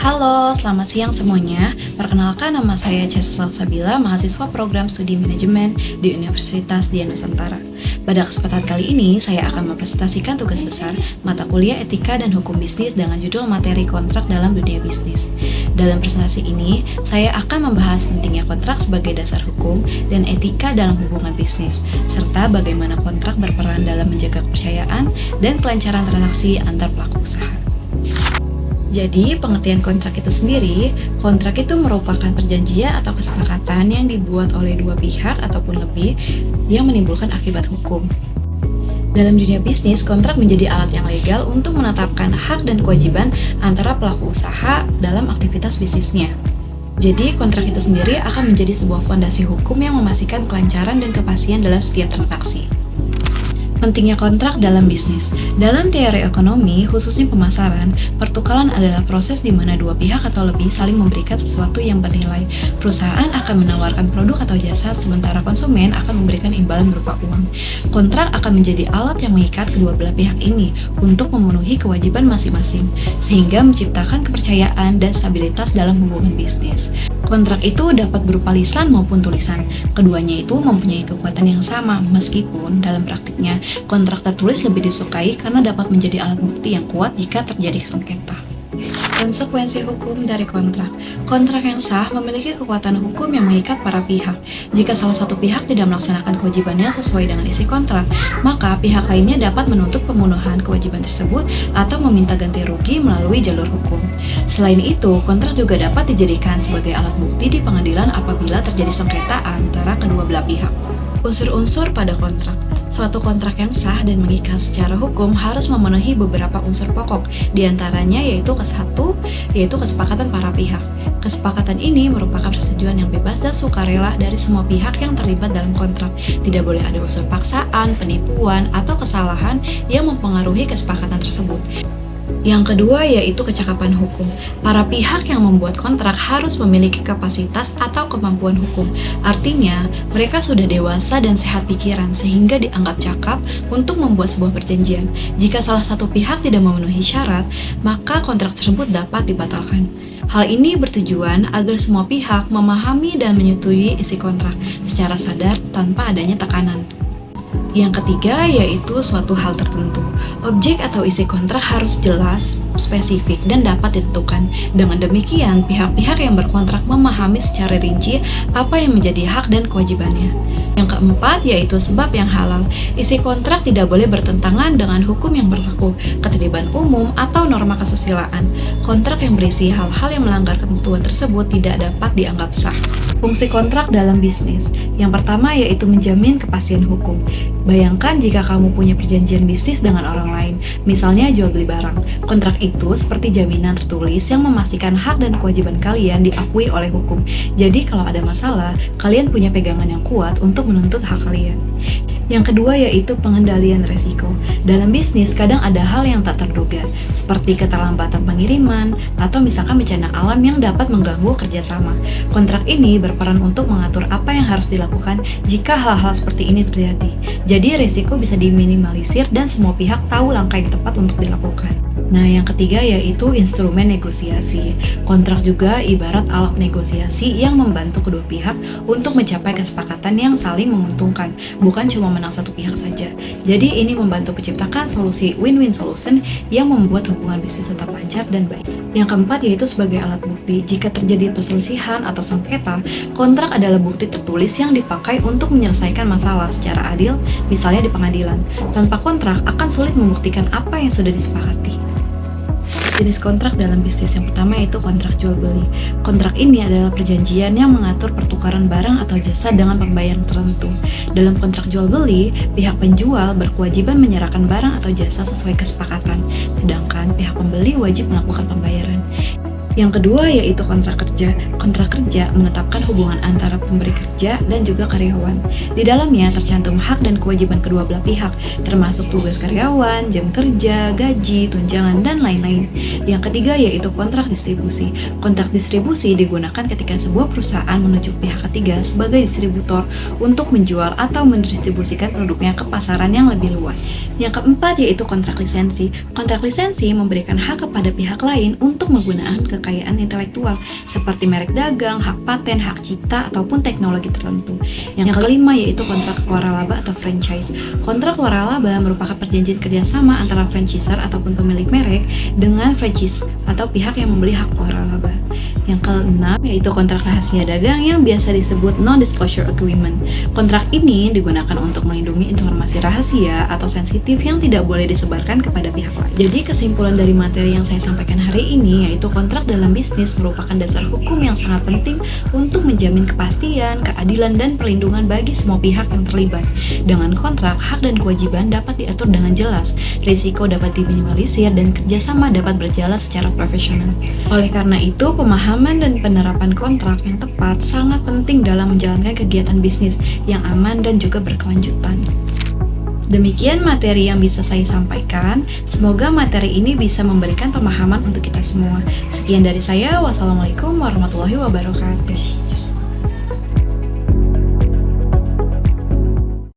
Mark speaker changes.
Speaker 1: Halo, selamat siang semuanya. Perkenalkan, nama saya Cesar Sabila, mahasiswa program studi manajemen di Universitas Dian Nusantara. Pada kesempatan kali ini, saya akan mempresentasikan tugas besar mata kuliah Etika dan Hukum Bisnis dengan judul materi kontrak dalam dunia bisnis. Dalam presentasi ini, saya akan membahas pentingnya kontrak sebagai dasar hukum dan etika dalam hubungan bisnis, serta bagaimana kontrak berperan dalam menjaga kepercayaan dan kelancaran transaksi antar pelaku usaha. Jadi, pengertian kontrak itu sendiri, kontrak itu merupakan perjanjian atau kesepakatan yang dibuat oleh dua pihak ataupun lebih yang menimbulkan akibat hukum. Dalam dunia bisnis, kontrak menjadi alat yang legal untuk menetapkan hak dan kewajiban antara pelaku usaha dalam aktivitas bisnisnya. Jadi, kontrak itu sendiri akan menjadi sebuah fondasi hukum yang memastikan kelancaran dan kepastian dalam setiap transaksi. Pentingnya kontrak dalam bisnis. Dalam teori ekonomi, khususnya pemasaran, pertukaran adalah proses di mana dua pihak atau lebih saling memberikan sesuatu yang bernilai. Perusahaan akan menawarkan produk atau jasa, sementara konsumen akan memberikan imbalan berupa uang. Kontrak akan menjadi alat yang mengikat kedua belah pihak ini untuk memenuhi kewajiban masing-masing, sehingga menciptakan kepercayaan dan stabilitas dalam hubungan bisnis. Kontrak itu dapat berupa lisan maupun tulisan. Keduanya itu mempunyai kekuatan yang sama, meskipun dalam praktiknya kontrak tertulis lebih disukai karena dapat menjadi alat bukti yang kuat jika terjadi sengketa. Konsekuensi hukum dari kontrak. Kontrak yang sah memiliki kekuatan hukum yang mengikat para pihak. Jika salah satu pihak tidak melaksanakan kewajibannya sesuai dengan isi kontrak, maka pihak lainnya dapat menuntut pemenuhan kewajiban tersebut atau meminta ganti rugi melalui jalur hukum. Selain itu, kontrak juga dapat dijadikan sebagai alat bukti di pengadilan apabila terjadi sengketa antara kedua belah pihak. Unsur-unsur pada kontrak. Suatu kontrak yang sah dan mengikat secara hukum harus memenuhi beberapa unsur pokok, diantaranya yaitu kesepakatan para pihak. Kesepakatan ini merupakan persetujuan yang bebas dan sukarela dari semua pihak yang terlibat dalam kontrak. Tidak boleh ada unsur paksaan, penipuan, atau kesalahan yang mempengaruhi kesepakatan tersebut. Yang kedua yaitu kecakapan hukum. Para pihak yang membuat kontrak harus memiliki kapasitas atau kemampuan hukum. Artinya, mereka sudah dewasa dan sehat pikiran sehingga dianggap cakap untuk membuat sebuah perjanjian. Jika salah satu pihak tidak memenuhi syarat, maka kontrak tersebut dapat dibatalkan. Hal ini bertujuan agar semua pihak memahami dan menyetujui isi kontrak secara sadar tanpa adanya tekanan. Yang ketiga yaitu suatu hal tertentu. Objek atau isi kontrak harus jelas, spesifik, dan dapat ditentukan. Dengan demikian, pihak-pihak yang berkontrak memahami secara rinci apa yang menjadi hak dan kewajibannya. Yang keempat yaitu sebab yang halal. Isi kontrak tidak boleh bertentangan dengan hukum yang berlaku, ketertiban umum, atau norma kesusilaan. Kontrak yang berisi hal-hal yang melanggar ketentuan tersebut tidak dapat dianggap sah. Fungsi kontrak dalam bisnis. Yang pertama yaitu menjamin kepastian hukum. Bayangkan jika kamu punya perjanjian bisnis dengan orang lain, misalnya jual beli barang. Kontrak itu seperti jaminan tertulis yang memastikan hak dan kewajiban kalian diakui oleh hukum. Jadi kalau ada masalah, kalian punya pegangan yang kuat untuk menuntut hak kalian. Yang kedua yaitu pengendalian resiko. Dalam bisnis kadang ada hal yang tak terduga, seperti keterlambatan pengiriman atau misalkan bencana alam yang dapat mengganggu kerjasama. Kontrak ini berperan untuk mengatur apa yang harus dilakukan jika hal-hal seperti ini terjadi. Jadi risiko bisa diminimalisir dan semua pihak tahu langkah yang tepat untuk dilakukan. Nah, yang ketiga yaitu instrumen negosiasi. Kontrak juga ibarat alat negosiasi yang membantu kedua pihak untuk mencapai kesepakatan yang saling menguntungkan, bukan cuma menang satu pihak saja. Jadi ini membantu menciptakan solusi win-win solution yang membuat hubungan bisnis tetap lancar dan baik. Yang keempat yaitu sebagai alat bukti. Jika terjadi perselisihan atau sengketa, kontrak adalah bukti tertulis yang dipakai untuk menyelesaikan masalah secara adil, misalnya di pengadilan. Tanpa kontrak akan sulit membuktikan apa yang sudah disepakati. Jenis kontrak dalam bisnis yang pertama yaitu kontrak jual beli. Kontrak ini adalah perjanjian yang mengatur pertukaran barang atau jasa dengan pembayaran tertentu. Dalam kontrak jual beli, pihak penjual berkewajiban menyerahkan barang atau jasa sesuai kesepakatan, sedangkan pihak pembeli wajib melakukan pembayaran. Yang kedua yaitu kontrak kerja. Kontrak kerja menetapkan hubungan antara pemberi kerja dan juga karyawan. Di dalamnya tercantum hak dan kewajiban kedua belah pihak, termasuk tugas karyawan, jam kerja, gaji, tunjangan, dan lain-lain. Yang ketiga yaitu kontrak distribusi. Kontrak distribusi digunakan ketika sebuah perusahaan menunjuk pihak ketiga sebagai distributor untuk menjual atau mendistribusikan produknya ke pasaran yang lebih luas. Yang keempat yaitu kontrak lisensi. Kontrak lisensi memberikan hak kepada pihak lain untuk menggunakan kekayaan intelektual seperti merek dagang, hak paten, hak cipta, ataupun teknologi tertentu. Yang kelima yaitu kontrak waralaba atau franchise. Kontrak waralaba merupakan perjanjian kerjasama antara franchisor ataupun pemilik merek dengan franchise atau pihak yang membeli hak waralaba. Yang keenam yaitu kontrak rahasia dagang yang biasa disebut non-disclosure agreement. Kontrak ini digunakan untuk melindungi informasi rahasia atau sensitif yang tidak boleh disebarkan kepada pihak lain. Jadi kesimpulan dari materi yang saya sampaikan hari ini yaitu kontrak dalam bisnis merupakan dasar hukum yang sangat penting untuk menjamin kepastian, keadilan, dan perlindungan bagi semua pihak yang terlibat. Dengan kontrak, hak dan kewajiban dapat diatur dengan jelas, risiko dapat diminimalisir, dan kerjasama dapat berjalan secara profesional. Oleh karena itu, pemahaman dan penerapan kontrak yang tepat sangat penting dalam menjalankan kegiatan bisnis yang aman dan juga berkelanjutan. Demikian materi yang bisa saya sampaikan. Semoga materi ini bisa memberikan pemahaman untuk kita semua. Sekian dari saya. Wassalamualaikum warahmatullahi wabarakatuh.